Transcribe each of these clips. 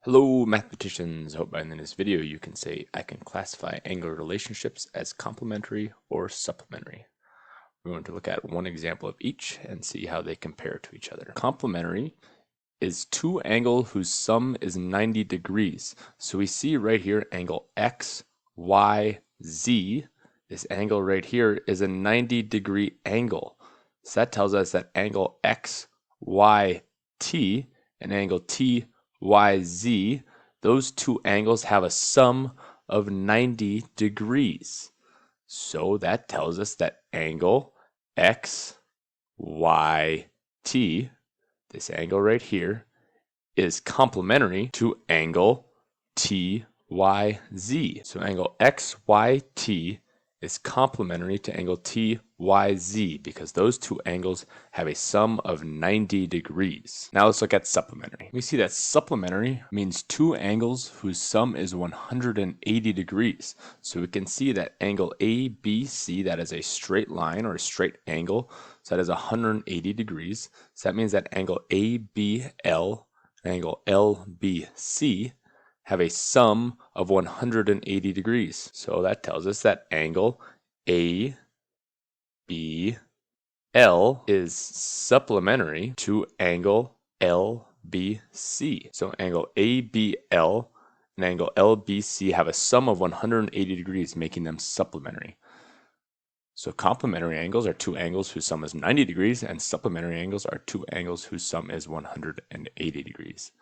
Hello mathematicians, hope by the end of this video you can say I can classify angular relationships as complementary or supplementary. We're going to look at one example of each and see how they compare to each other. Complementary is two angles whose sum is 90 degrees. So we see right here angle X, Y, Z. This angle right here is a 90-degree angle. So that tells us that angle X, Y, T and angle T, YZ, those two angles have a sum of 90 degrees. So that tells us that angle XYT, this angle right here, is complementary to angle TYZ. So angle XYT is complementary to angle TYZ because those two angles have a sum of 90 degrees. Now let's look at supplementary. We see that supplementary means two angles whose sum is 180 degrees. So we can see that angle ABC, that is a straight line or a straight angle, so that is 180 degrees. So that means that angle ABL and angle LBC have a sum of 180 degrees. So that tells us that angle ABL is supplementary to angle LBC. So angle ABL and angle LBC have a sum of 180 degrees, making them supplementary. So complementary angles are two angles whose sum is 90 degrees, and supplementary angles are two angles whose sum is 180 degrees.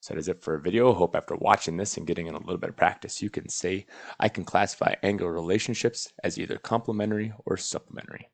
So that is it for a video. Hope after watching this and getting in a little bit of practice, you can say I can classify angular relationships as either complementary or supplementary.